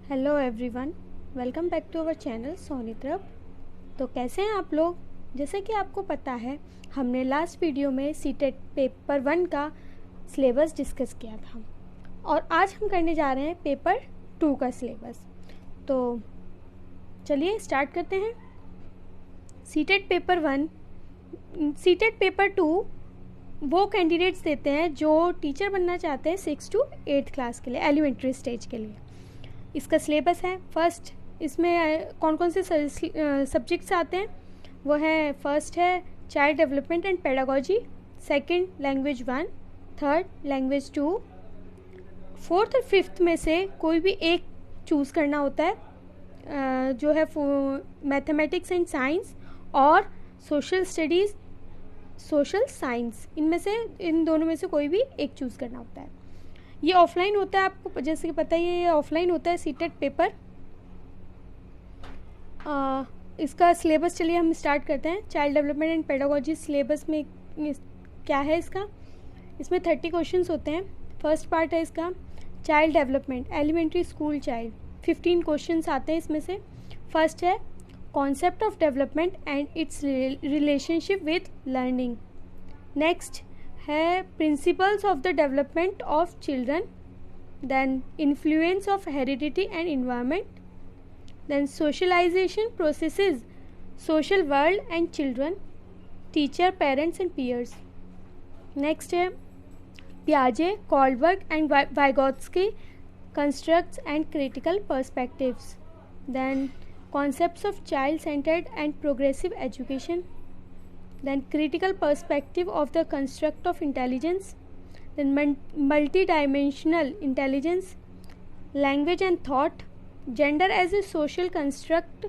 Hello everyone, welcome back to our channel सोनित्रप। तो कैसे हैं आप लोग। जैसे कि आपको पता है, हमने लास्ट वीडियो में सीटेट पेपर 1 का सिलेबस डिस्कस किया था और आज हम करने जा रहे हैं पेपर 2 का सिलेबस। तो चलिए स्टार्ट करते हैं। सीटेट पेपर 1, सीटेट पेपर 2 वो कैंडिडेट्स देते हैं जो टीचर बनना चाहते हैं 6 to 8 क्लास के लिए, एलिमेंट्री स्टेज के लिए। इसका सिलेबस है फर्स्ट, इसमें कौन कौन से सब्जेक्ट्स आते हैं वो है, फर्स्ट है child development and pedagogy, second language 1, third language 2, fourth और फिफ्थ में से कोई भी एक चूज़ करना होता है, जो है मैथमेटिक्स एंड साइंस और सोशल स्टडीज़ सोशल साइंस, इनमें से इन दोनों में से कोई भी एक चूज़ करना होता है। ये ऑफलाइन होता है, आपको जैसे कि पता ही है, ये ऑफलाइन होता है सीटेट पेपर। इसका सिलेबस चलिए हम स्टार्ट करते हैं। Child development and pedagogy syllabus में क्या है इसका, इसमें 30 क्वेश्चंस होते हैं। फर्स्ट पार्ट है इसका child development, elementary school child, 15 questions आते हैं इसमें से। फर्स्ट है concept of development and its relationship with learning. Next है principles of the development of children, then influence of heredity and environment, then socialization processes, social world and children, teacher, parents and peers. Next है पियाजे, Kohlberg and Vygotsky, constructs and critical perspectives, then concepts of child-centered and progressive education, then critical perspective of the construct of intelligence, then multidimensional intelligence, language and thought, gender as a social construct,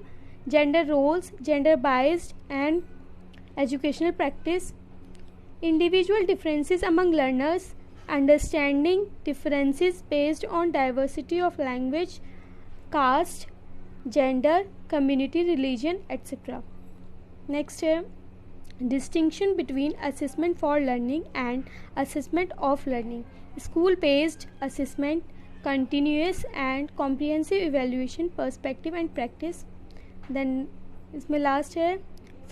gender roles, gender biased and educational practice, individual differences among learners, understanding differences based on diversity of language, caste, gender, community, religion, etc. Next है distinction between assessment for learning and assessment of learning, school based assessment, continuous and comprehensive evaluation, perspective and practice. Then इसमें last है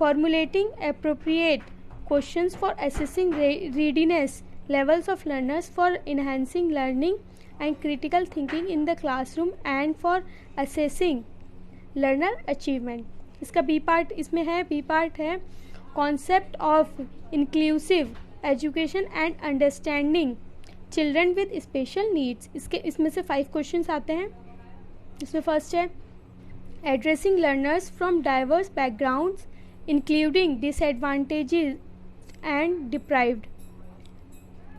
formulating appropriate questions for assessing readiness levels of learners, for enhancing learning and critical thinking in the classroom and for assessing learner achievement. इसका B part इसमें है, B part है concept of inclusive education and understanding children with special needs. इसमें से 5 questions आते हैं। इसमें first है addressing learners from diverse backgrounds including disadvantages and deprived,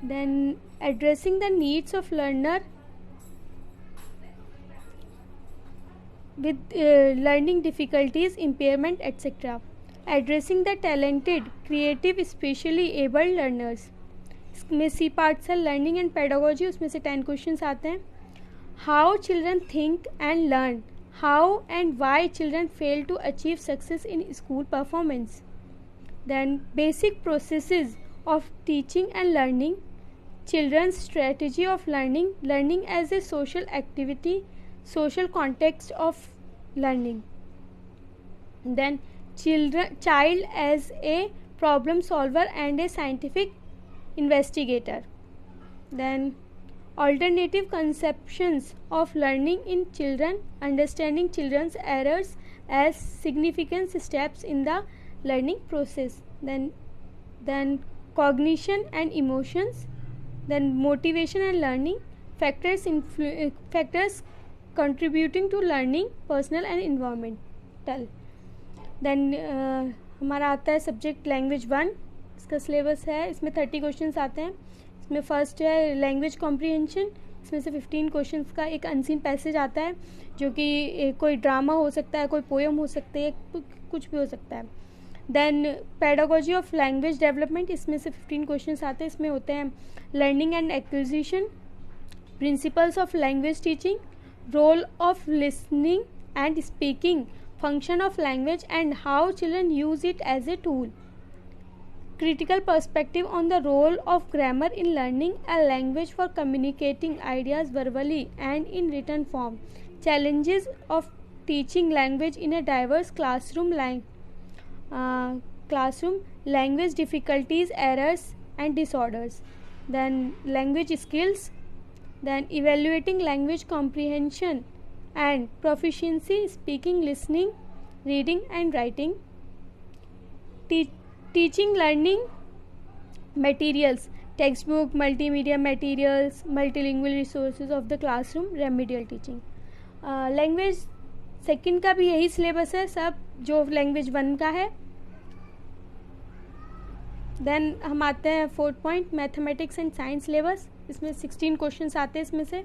then addressing the needs of learner with learning difficulties, impairment, etc. Addressing the talented, creative, specially abled learners. इसमें C parts है learning and pedagogy, उसमें से 10 questions आते हैं। How children think and learn, how and why children fail to achieve success in school performance, then basic processes of teaching and learning, children's strategy of learning, learning as a social activity, social context of learning, then child as a problem solver and a scientific investigator, then alternative conceptions of learning in children, understanding children's errors as significant steps in the learning process, then cognition and emotions, then motivation and learning, factors contributing to learning, personal and environmental. Then हमारा आता है subject language 1, इसका syllabus है, इसमें 30 questions आते हैं। इसमें first है लैंग्वेज कॉम्प्रिहेंशन, इसमें से 15 क्वेश्चंस का एक अनसीन पैसेज आता है, जो कि कोई ड्रामा हो सकता है, कोई पोएम हो सकती है, कुछ भी हो सकता है। Then pedagogy of language development, इसमें से 15 क्वेश्चंस आते हैं। इसमें होते हैं learning and acquisition, principles of language teaching, role of listening and speaking, function of language and how children use it as a tool, critical perspective on the role of grammar in learning a language for communicating ideas verbally and in written form. Challenges of teaching language in a diverse classroom, language difficulties, errors and disorders. Then language skills, then evaluating language comprehension and proficiency, speaking, listening, reading and writing. Teaching learning materials, textbook, multimedia materials, multilingual resources of the classroom, remedial teaching. Language second का भी यही syllabus है सब जो language 1 का है. Then हम आते हैं 4th point, mathematics and science syllabus. इसमें 16 क्वेश्चंस आते हैं. इसमें से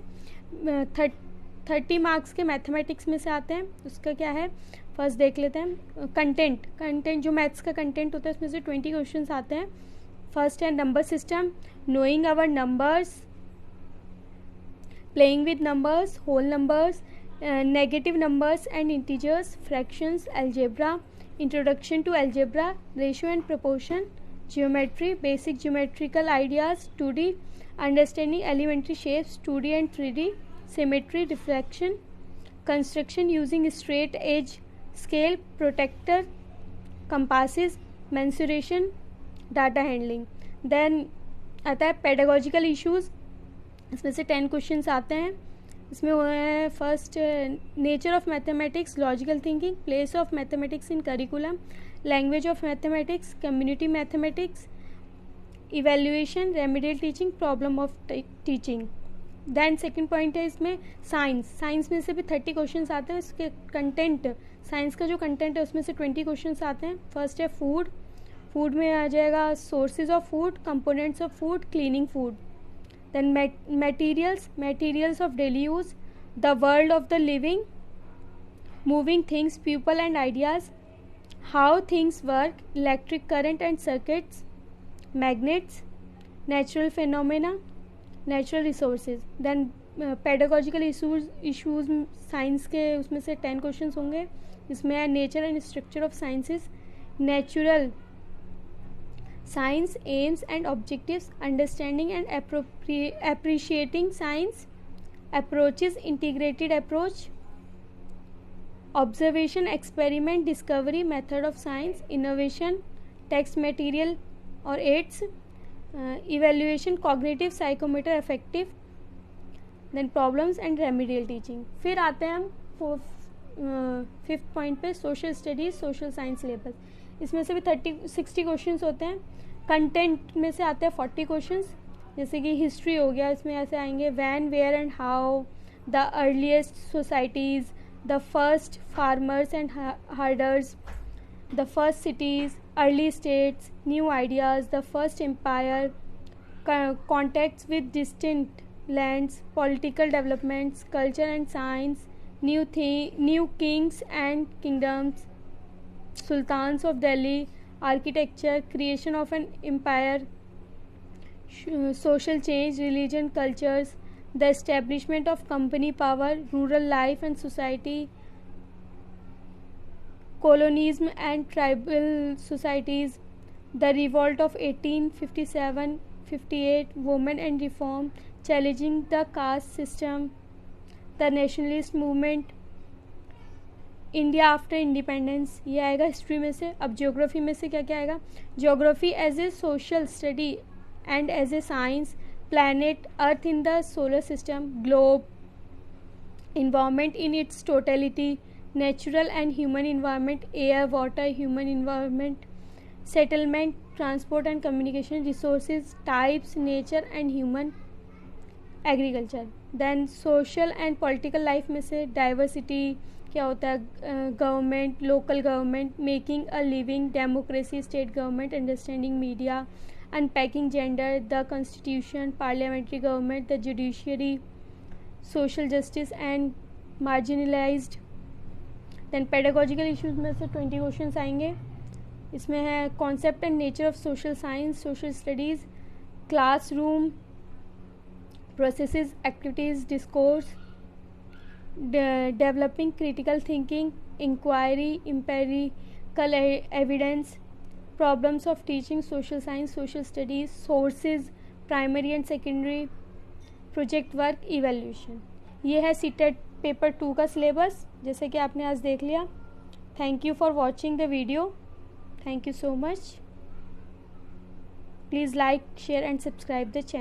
30 मार्क्स के मैथमेटिक्स में से आते हैं. उसका क्या है फर्स्ट देख लेते हैं. कंटेंट जो मैथ्स का कंटेंट होता है उसमें से 20 क्वेश्चंस आते हैं. फर्स्ट है number system, knowing our numbers, playing with numbers, whole numbers, negative numbers and integers, fractions, algebra, introduction to algebra, ratio and proportion, geometry, basic geometrical ideas, 2D, understanding elementary shapes, 2D and 3D, symmetry, reflection, construction using straight edge scale, protractor, compasses, mensuration, data handling. Then आता है pedagogical issues. इसमें से 10 questions आते हैं. इसमें वो है first nature of mathematics, logical thinking, place of mathematics in curriculum, language of mathematics, community mathematics, evaluation, remedial teaching, problem of teaching. Then second point है इसमें साइंस में से भी 30 क्वेश्चंस आते हैं. इसके कंटेंट, साइंस का जो कंटेंट है उसमें से 20 क्वेश्चंस आते हैं. फर्स्ट है फूड में आ जाएगा sources of food, components of food, cleaning food. Then materials of daily use, the world of the living, moving things, people and ideas, how things work, electric current and circuits, magnets, natural phenomena, natural resources. Then pedagogical issues science के उसमें से 10 questions होंगे. इसमें है nature and structure of sciences, natural science aims and objectives, understanding and appreciating science, approaches, integrated approach, observation, experiment, discovery, method of science, innovation, text material or aids, evaluation, cognitive, psychomotor, affective. then problems and remedial teaching. फिर आते हैं हम 5th point पे, social studies, social science syllabus. इसमें से भी 60 questions होते हैं. कंटेंट में से आते हैं 40 क्वेश्चंस. जैसे कि हिस्ट्री हो गया, इसमें ऐसे आएंगे when, where and how, the earliest societies, the first farmers and herders, the first cities, early states, new ideas, the first empire, contacts with distant lands, political developments, culture and science, new kings and kingdoms, Sultans of Delhi, architecture, creation of an empire, social change, religion, cultures, the establishment of company power, rural life and society, colonialism and tribal societies, the revolt of 1857-58, women and reform, challenging the caste system, the nationalist movement, India after independence. ये आएगा history में से. अब geography में से क्या क्या आएगा. Geography as a social study and as a science, planet Earth in the solar system, globe, environment in its totality, natural and human environment, air, water, human environment, settlement, transport and communication, resources, types, nature and human, agriculture. Then social and political life में से diversity क्या होता है, government, local government, making a living, democracy, state government, understanding media, unpacking gender, the constitution, parliamentary government, the judiciary, social justice and marginalised. Then pedagogical issues में से 20 questions आएंगे. इसमें है concept and nature of social science, social studies, classroom, processes, activities, discourse, developing critical thinking, inquiry, empirical evidence, problems of teaching social science, social studies, sources, primary and secondary, project work, evaluation. ये है CTET paper 2 का syllabus, जैसे कि आपने आज देख लिया। Thank you for watching the video. Thank you so much. Please like, share and subscribe the channel.